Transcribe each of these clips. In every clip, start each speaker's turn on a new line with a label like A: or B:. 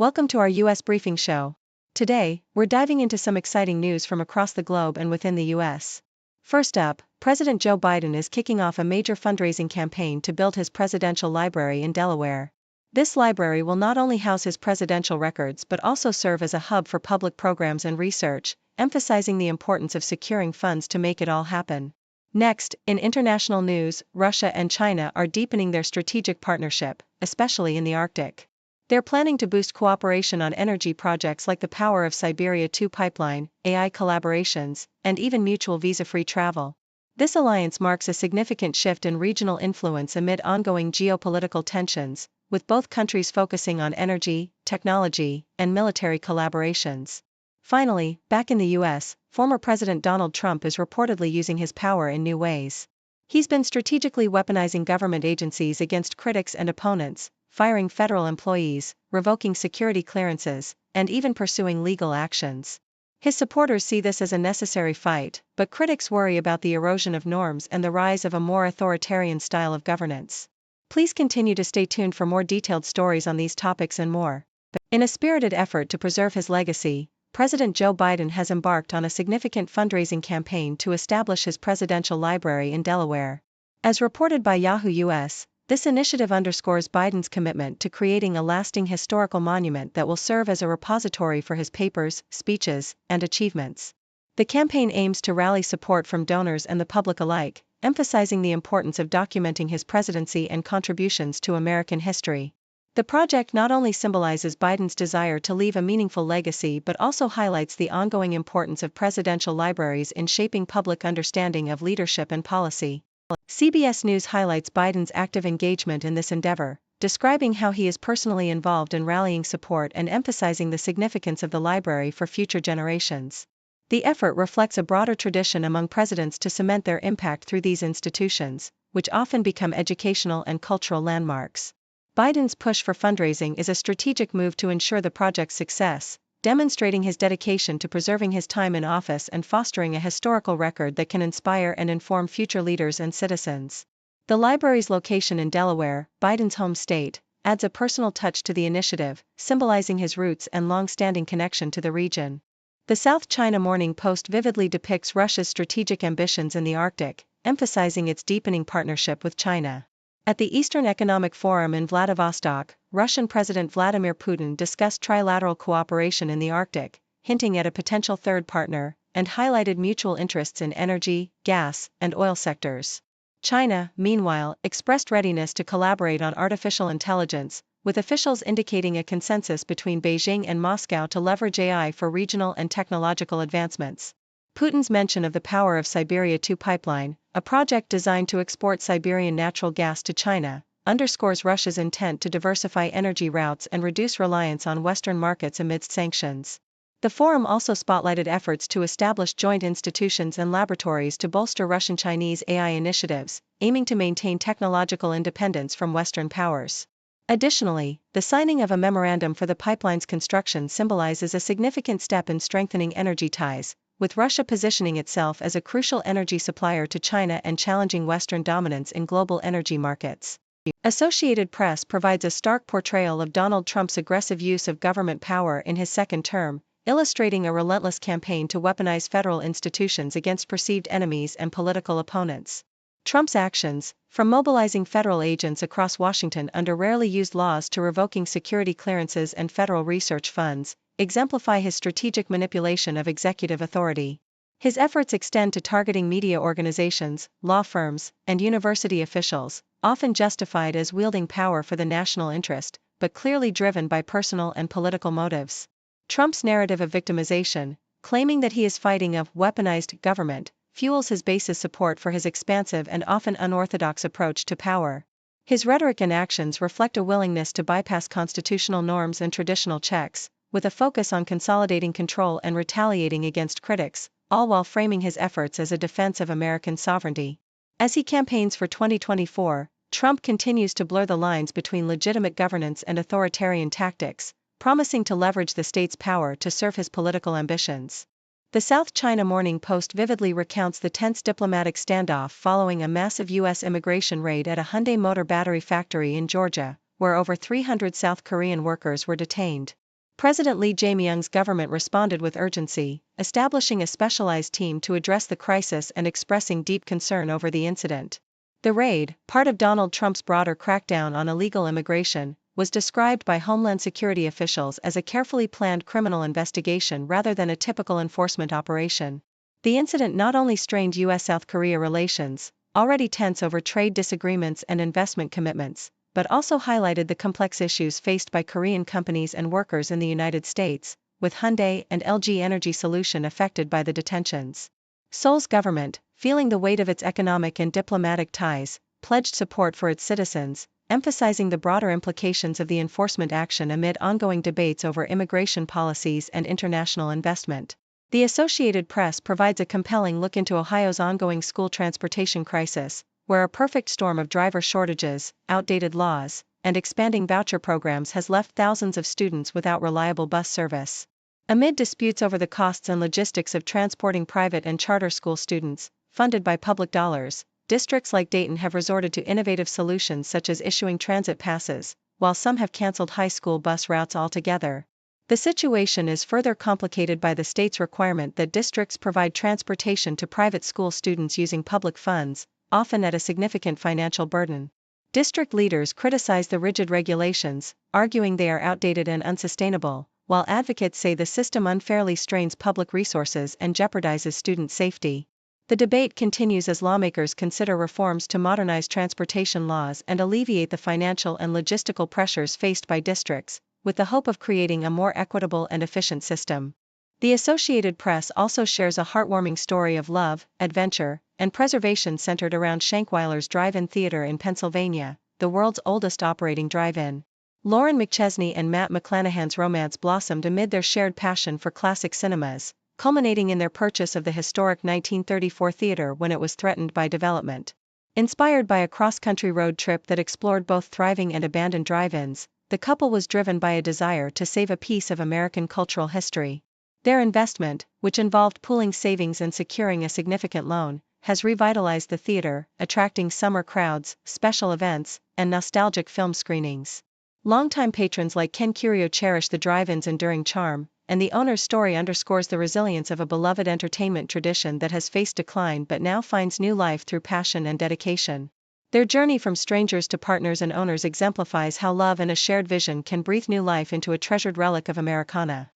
A: Welcome to our U.S. Briefing Show. Today, we're diving into some exciting news from across the globe and within the U.S. First up, President Joe Biden is kicking off a major fundraising campaign to build his presidential library in Delaware. This library will not only house his presidential records but also serve as a hub for public programs and research, emphasizing the importance of securing funds to make it all happen. Next, in international news, Russia and China are deepening their strategic partnership, especially in the Arctic. They're planning to boost cooperation on energy projects like the Power of Siberia 2 pipeline, AI collaborations, and even mutual visa-free travel. This alliance marks a significant shift in regional influence amid ongoing geopolitical tensions, with both countries focusing on energy, technology, and military collaborations. Finally, back in the US, former President Donald Trump is reportedly using his power in new ways. He's been strategically weaponizing government agencies against critics and opponents, firing federal employees, revoking security clearances, and even pursuing legal actions. His supporters see this as a necessary fight, but critics worry about the erosion of norms and the rise of a more authoritarian style of governance. Please continue to stay tuned for more detailed stories on these topics and more. In a spirited effort to preserve his legacy, President Joe Biden has embarked on a significant fundraising campaign to establish his presidential library in Delaware. As reported by Yahoo US, this initiative underscores Biden's commitment to creating a lasting historical monument that will serve as a repository for his papers, speeches, and achievements. The campaign aims to rally support from donors and the public alike, emphasizing the importance of documenting his presidency and contributions to American history. The project not only symbolizes Biden's desire to leave a meaningful legacy but also highlights the ongoing importance of presidential libraries in shaping public understanding of leadership and policy. CBS News highlights Biden's active engagement in this endeavor, describing how he is personally involved in rallying support and emphasizing the significance of the library for future generations. The effort reflects a broader tradition among presidents to cement their impact through these institutions, which often become educational and cultural landmarks. Biden's push for fundraising is a strategic move to ensure the project's success, demonstrating his dedication to preserving his time in office and fostering a historical record that can inspire and inform future leaders and citizens. The library's location in Delaware, Biden's home state, adds a personal touch to the initiative, symbolizing his roots and long-standing connection to the region. The South China Morning Post vividly depicts Russia's strategic ambitions in the Arctic, emphasizing its deepening partnership with China. At the Eastern Economic Forum in Vladivostok, Russian President Vladimir Putin discussed trilateral cooperation in the Arctic, hinting at a potential third partner, and highlighted mutual interests in energy, gas, and oil sectors. China, meanwhile, expressed readiness to collaborate on artificial intelligence, with officials indicating a consensus between Beijing and Moscow to leverage AI for regional and technological advancements. Putin's mention of the Power of Siberia 2 pipeline, a project designed to export Siberian natural gas to China, underscores Russia's intent to diversify energy routes and reduce reliance on Western markets amidst sanctions. The forum also spotlighted efforts to establish joint institutions and laboratories to bolster Russian-Chinese AI initiatives, aiming to maintain technological independence from Western powers. Additionally, the signing of a memorandum for the pipeline's construction symbolizes a significant step in strengthening energy ties, with Russia positioning itself as a crucial energy supplier to China and challenging Western dominance in global energy markets. Associated Press provides a stark portrayal of Donald Trump's aggressive use of government power in his second term, illustrating a relentless campaign to weaponize federal institutions against perceived enemies and political opponents. Trump's actions, from mobilizing federal agents across Washington under rarely used laws to revoking security clearances and federal research funds, exemplify his strategic manipulation of executive authority. His efforts extend to targeting media organizations, law firms, and university officials, often justified as wielding power for the national interest, but clearly driven by personal and political motives. Trump's narrative of victimization, claiming that he is fighting a weaponized government, fuels his base's support for his expansive and often unorthodox approach to power. His rhetoric and actions reflect a willingness to bypass constitutional norms and traditional checks, with a focus on consolidating control and retaliating against critics, all while framing his efforts as a defense of American sovereignty. As he campaigns for 2024, Trump continues to blur the lines between legitimate governance and authoritarian tactics, promising to leverage the state's power to serve his political ambitions. The South China Morning Post vividly recounts the tense diplomatic standoff following a massive U.S. immigration raid at a Hyundai motor battery factory in Georgia, where over 300 South Korean workers were detained. President Lee Jae-myung's government responded with urgency, establishing a specialized team to address the crisis and expressing deep concern over the incident. The raid, part of Donald Trump's broader crackdown on illegal immigration, was described by Homeland Security officials as a carefully planned criminal investigation rather than a typical enforcement operation. The incident not only strained U.S.-South Korea relations, already tense over trade disagreements and investment commitments, but also highlighted the complex issues faced by Korean companies and workers in the United States, with Hyundai and LG Energy Solution affected by the detentions. Seoul's government, feeling the weight of its economic and diplomatic ties, pledged support for its citizens, emphasizing the broader implications of the enforcement action amid ongoing debates over immigration policies and international investment. The Associated Press provides a compelling look into Ohio's ongoing school transportation crisis, where a perfect storm of driver shortages, outdated laws, and expanding voucher programs has left thousands of students without reliable bus service. Amid disputes over the costs and logistics of transporting private and charter school students, funded by public dollars, districts like Dayton have resorted to innovative solutions such as issuing transit passes, while some have canceled high school bus routes altogether. The situation is further complicated by the state's requirement that districts provide transportation to private school students using public funds, often at a significant financial burden. District leaders criticize the rigid regulations, arguing they are outdated and unsustainable, while advocates say the system unfairly strains public resources and jeopardizes student safety. The debate continues as lawmakers consider reforms to modernize transportation laws and alleviate the financial and logistical pressures faced by districts, with the hope of creating a more equitable and efficient system. The Associated Press also shares a heartwarming story of love, adventure, and preservation centered around Shankweiler's Drive-In Theater in Pennsylvania, the world's oldest operating drive-in. Lauren McChesney and Matt McClanahan's romance blossomed amid their shared passion for classic cinemas, culminating in their purchase of the historic 1934 theater when it was threatened by development. Inspired by a cross-country road trip that explored both thriving and abandoned drive-ins, the couple was driven by a desire to save a piece of American cultural history. Their investment, which involved pooling savings and securing a significant loan, has revitalized the theater, attracting summer crowds, special events, and nostalgic film screenings. Longtime patrons like Ken Curio cherish the drive-in's enduring charm, and the owner's story underscores the resilience of a beloved entertainment tradition that has faced decline but now finds new life through passion and dedication. Their journey from strangers to partners and owners exemplifies how love and a shared vision can breathe new life into a treasured relic of Americana.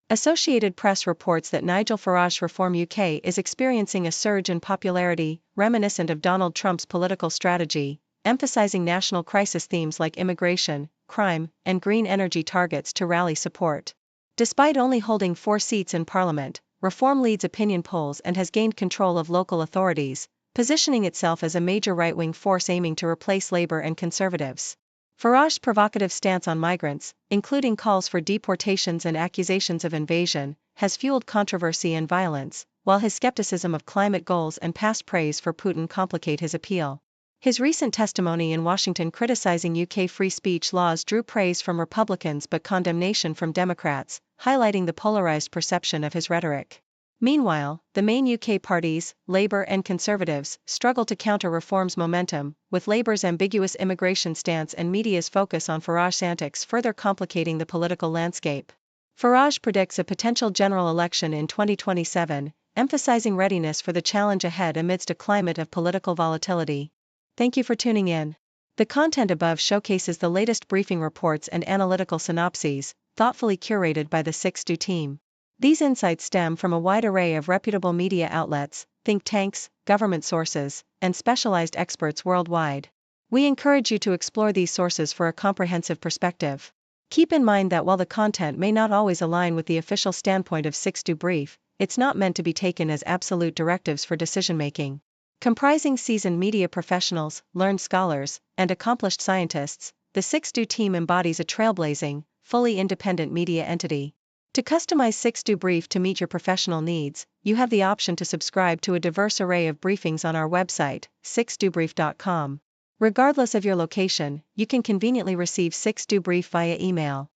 A: Associated Press reports that Nigel Farage's Reform UK is experiencing a surge in popularity, reminiscent of Donald Trump's political strategy, emphasizing national crisis themes like immigration, crime, and green energy targets to rally support. Despite only holding 4 seats in Parliament, Reform leads opinion polls and has gained control of local authorities, positioning itself as a major right-wing force aiming to replace Labour and Conservatives. Farage's provocative stance on migrants, including calls for deportations and accusations of invasion, has fueled controversy and violence, while his skepticism of climate goals and past praise for Putin complicate his appeal. His recent testimony in Washington criticizing UK free speech laws drew praise from Republicans but condemnation from Democrats, highlighting the polarized perception of his rhetoric. Meanwhile, the main UK parties, Labour and Conservatives, struggle to counter Reform's momentum, with Labour's ambiguous immigration stance and media's focus on Farage's antics further complicating the political landscape. Farage predicts a potential general election in 2027, emphasizing readiness for the challenge ahead amidst a climate of political volatility. Thank you for tuning in. The content above showcases the latest briefing reports and analytical synopses, thoughtfully curated by the 6Do team. These insights stem from a wide array of reputable media outlets, think tanks, government sources, and specialized experts worldwide. We encourage you to explore these sources for a comprehensive perspective. Keep in mind that while the content may not always align with the official standpoint of 6Do Brief, it's not meant to be taken as absolute directives for decision-making. Comprising seasoned media professionals, learned scholars, and accomplished scientists, the 6Do team embodies a trailblazing, fully independent media entity. To customize 6Do Brief to meet your professional needs, you have the option to subscribe to a diverse array of briefings on our website, 6dobrief.com. Regardless of your location, you can conveniently receive 6Do Brief via email.